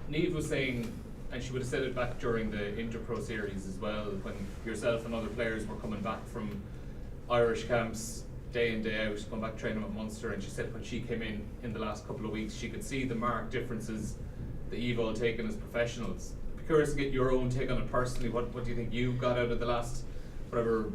Maeve was saying, and she would have said it back during the Interpro series as well, when yourself and other players were coming back from Irish camps day in, day out, going back training with Munster, and she said when she came in the last couple of weeks, she could see the marked differences that you've all taken as professionals. I'd be curious to get your own take on it personally. What do you think you got out of the last, whatever,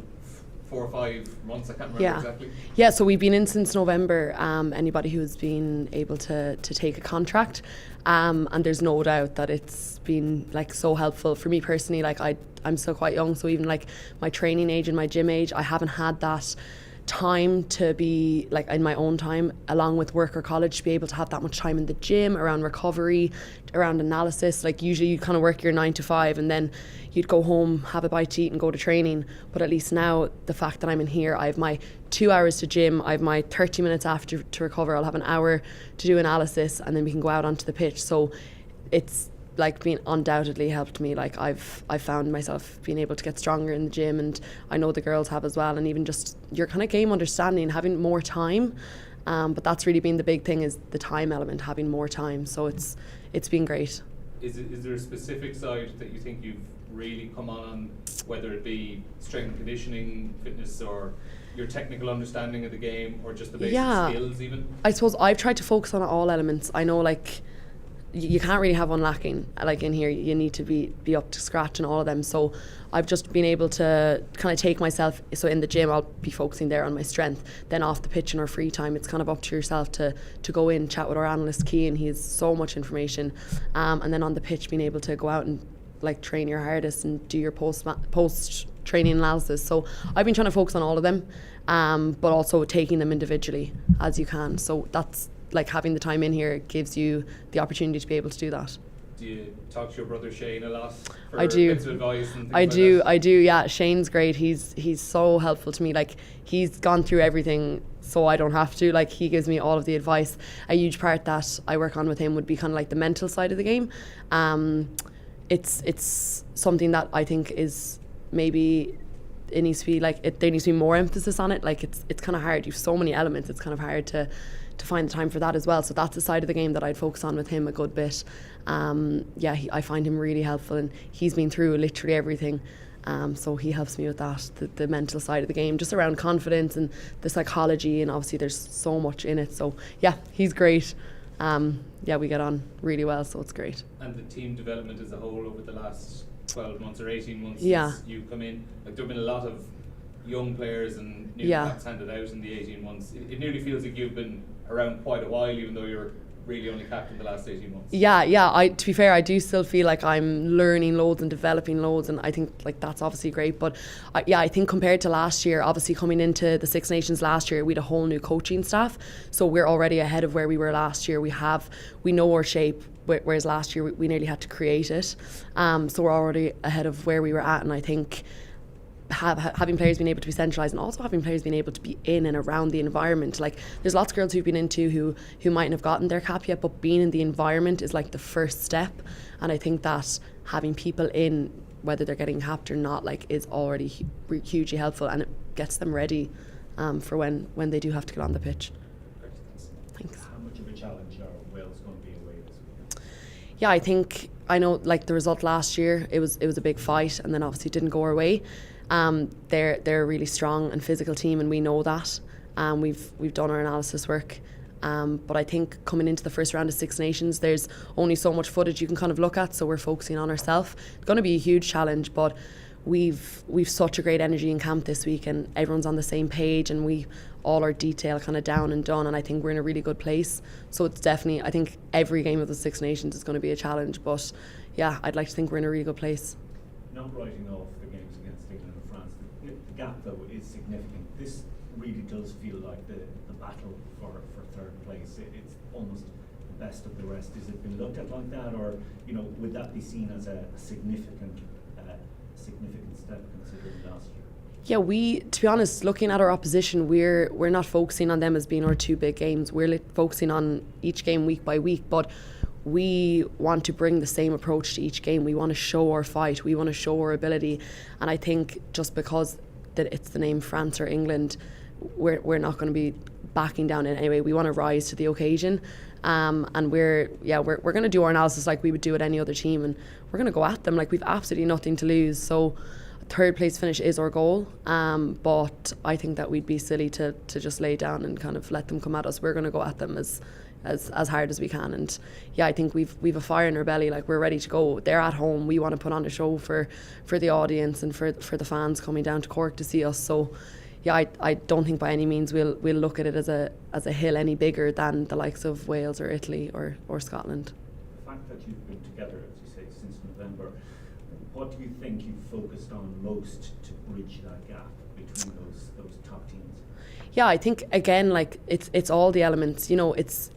4 or 5 months? I can't remember exactly. Yeah, so we've been in since November. Anybody who's been able to take a contract, and there's no doubt that it's been like so helpful for me personally. Like I'm still quite young, so even like my training age and my gym age, I haven't had that time to be like in my own time along with work or college to be able to have that much time in the gym around recovery, around analysis. Like usually you kind of work your 9 to 5 and then you'd go home, have a bite to eat and go to training. But at least now the fact that I'm in here, I have my 2 hours to gym, I have my 30 minutes after to recover, I'll have an hour to do analysis, and then we can go out onto the pitch. So it's like been undoubtedly helped me. Like I've found myself being able to get stronger in the gym, and I know the girls have as well, and even just your kind of game understanding, having more time, but that's really been the big thing, is the time element, having more time. So it's been great. Is there a specific side that you think you've really come on, whether it be strength and conditioning, fitness, or your technical understanding of the game, or just the basic skills even? I suppose I've tried to focus on all elements. I know like you can't really have one lacking. Like in here, you need to be up to scratch in all of them. So I've just been able to kind of take myself, so in the gym I'll be focusing there on my strength, then off the pitch in our free time it's kind of up to yourself to go in, chat with our analyst Cian, he has so much information, and then on the pitch being able to go out and like train your hardest and do your post training analysis. So I've been trying to focus on all of them, but also taking them individually as you can. So that's like having the time in here gives you the opportunity to be able to do that. Do you talk to your brother Shane a lot for I do. bits of advice and things I do, yeah. Shane's great. He's so helpful to me. Like he's gone through everything so I don't have to. Like he gives me all of the advice. A huge part that I work on with him would be kind of like the mental side of the game. It's something that I think is maybe it needs to be like there needs to be more emphasis on it. Like it's kind of hard. You've so many elements. It's kind of hard to find the time for that as well. So that's the side of the game that I'd focus on with him a good bit. I find him really helpful, and he's been through literally everything. So he helps me with that, the mental side of the game, just around confidence and the psychology, and obviously there's so much in it. So yeah, he's great. We get on really well, so it's great. And the team development as a whole over the last 12 months or 18 months since you come in, like there have been a lot of young players and new caps handed out in the 18 months. It nearly feels like you've been around quite a while, even though you're really only captain the last 18 months. To be fair, I do still feel like I'm learning loads and developing loads, and I think like that's obviously great. But I think compared to last year, obviously coming into the Six Nations last year, we had a whole new coaching staff, so we're already ahead of where we were last year. We know our shape, whereas last year we nearly had to create it. So we're already ahead of where we were at, and I think having players being able to be centralised, and also having players being able to be in and around the environment. Like there's lots of girls who've been into who mightn't have gotten their cap yet, but being in the environment is like the first step. And I think that having people in, whether they're getting capped or not, like is already hugely helpful, and it gets them ready for when they do have to get on the pitch. Great, thanks. How much of a challenge are Wales going to be away this weekend? Yeah, I know like the result last year, it was a big fight, and then obviously it didn't go our way. They're a really strong and physical team, and we know that. We've done our analysis work, but I think coming into the first round of Six Nations, there's only so much footage you can kind of look at, so we're focusing on ourselves. It's going to be a huge challenge, but we've such a great energy in camp this week, and everyone's on the same page, and we all our detail kind of down and done, and I think we're in a really good place. So it's definitely, I think every game of the Six Nations is going to be a challenge, but yeah, I'd like to think we're in a really good place. Not writing off the games against England and France, the gap though is significant. This really does feel like the battle for third place. It's almost the best of the rest. Has it been looked at like that, or would that be seen as a significant step considering last year? Yeah, to be honest, looking at our opposition, we're not focusing on them as being our two big games. We're focusing on each game week by week, but we want to bring the same approach to each game. We want to show our fight, we want to show our ability, and I think just because that it's the name France or England we're not going to be backing down in any way. We want to rise to the occasion, and we're going to do our analysis like we would do at any other team, and we're going to go at them like we've absolutely nothing to lose. So third place finish is our goal, but I think that we'd be silly to just lay down and kind of let them come at us. We're going to go at them as hard as we can, and yeah, I think we've a fire in our belly. Like, we're ready to go. They're at home. We want to put on a show for the audience and for the fans coming down to Cork to see us. So yeah, I don't think by any means we'll look at it as a hill any bigger than the likes of Wales or Italy or Scotland. The fact that you've been together, as you say, since November, what do you think you've focused on most to bridge that gap between those top teams? Yeah, I think again, like it's all the elements. You know, it's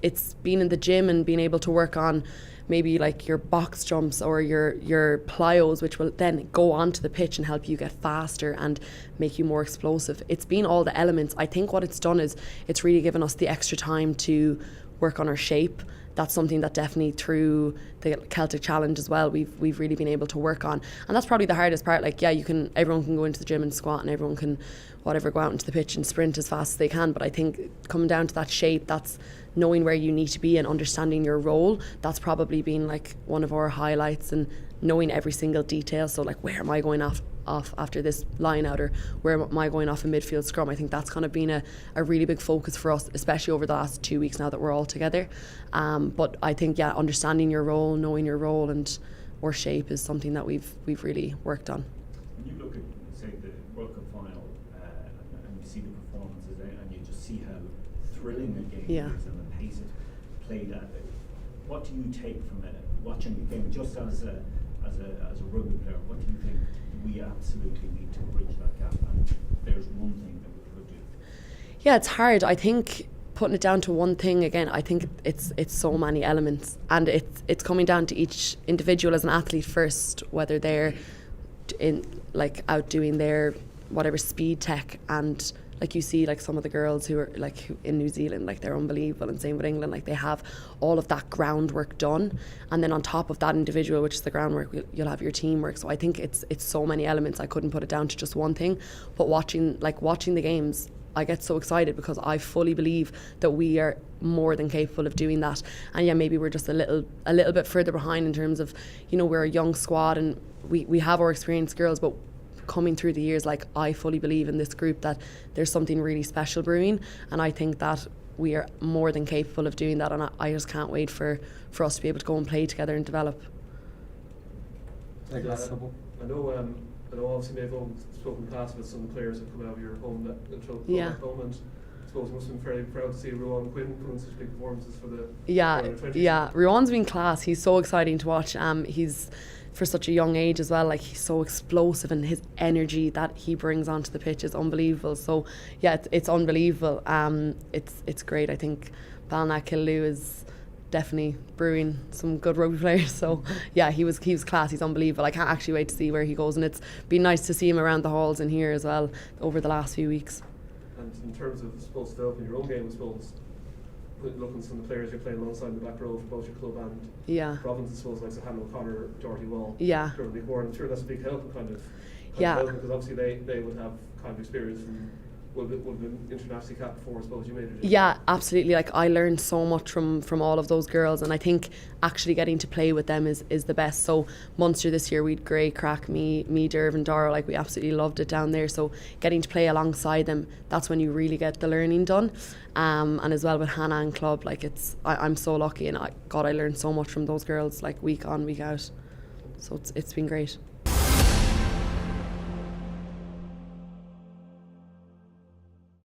being in the gym and being able to work on maybe like your box jumps or your plyos, which will then go onto the pitch and help you get faster and make you more explosive. It's been all the elements. I think what it's done is it's really given us the extra time to work on our shape. That's something that definitely through the Celtic Challenge as well we've really been able to work on, and that's probably the hardest part. Like, yeah, everyone can go into the gym and squat, and everyone can go out into the pitch and sprint as fast as they can, but I think coming down to that shape, that's knowing where you need to be and understanding your role, that's probably been like one of our highlights, and knowing every single detail. So like, where am I going off after this line out, or where am I going off a midfield scrum? I think that's kind of been a really big focus for us, especially over the last 2 weeks now that we're all together. But I think, yeah, understanding your role, knowing your role and or shape is something that we've really worked on. When you look at, say, the World Cup final and you see the performances and you just see how thrilling a game is and the pace it played at, what do you take from it, watching the game just as a rugby player? What do you think we absolutely need to bridge that gap, and there's one thing that we could do? Yeah, it's hard. I think putting it down to one thing, again, I think it's so many elements, and it's coming down to each individual as an athlete first, whether they're out doing their whatever speed tech, and like you see like some of the girls who are like in New Zealand, like they're unbelievable, and same with England, like they have all of that groundwork done, and then on top of that individual, which is the groundwork, you'll have your teamwork. So I think it's so many elements. I couldn't put it down to just one thing, but watching the games, I get so excited because I fully believe that we are more than capable of doing that. And yeah, maybe we're just a little bit further behind in terms of, you know, we're a young squad and we have our experienced girls, but coming through the years, like, I fully believe in this group that there's something really special brewing, and I think that we are more than capable of doing that, and I just can't wait for us to be able to go and play together and develop. I know obviously Maeve spoken in the past with some players that come out of your home that come back home, and I suppose you must have been fairly proud to see Roux and Quinn put in such big performances for the yeah. Ruan's been class. He's so exciting to watch. He's for such a young age as well, like he's so explosive, and his energy that he brings onto the pitch is unbelievable. So yeah, it's unbelievable. It's great. I think 𝐏𝐑𝐄𝐒𝐒 is definitely brewing some good rugby players. So yeah, he was class. He's unbelievable. I can't actually wait to see where he goes, and it's been nice to see him around the halls in here as well over the last few weeks. And in terms of, I suppose, developing your own game, I suppose, looking at some of the players you're playing alongside in the back row for both your club and Province, I suppose, like Hannah O'Connor, Doherty Wall, Jordan Horn, I'm sure that's a big help kind of because obviously they would have kind of experience from would have been internationally capped before, I suppose, you made it. Yeah, absolutely. Like, I learned so much from all of those girls, and I think actually getting to play with them is the best. So Munster this year, we'd great crack, me, Derv and Dara, like we absolutely loved it down there. So getting to play alongside them, that's when you really get the learning done. And as well with Hannah and club, like I'm so lucky, and I learned so much from those girls, like week on, week out. So it's been great.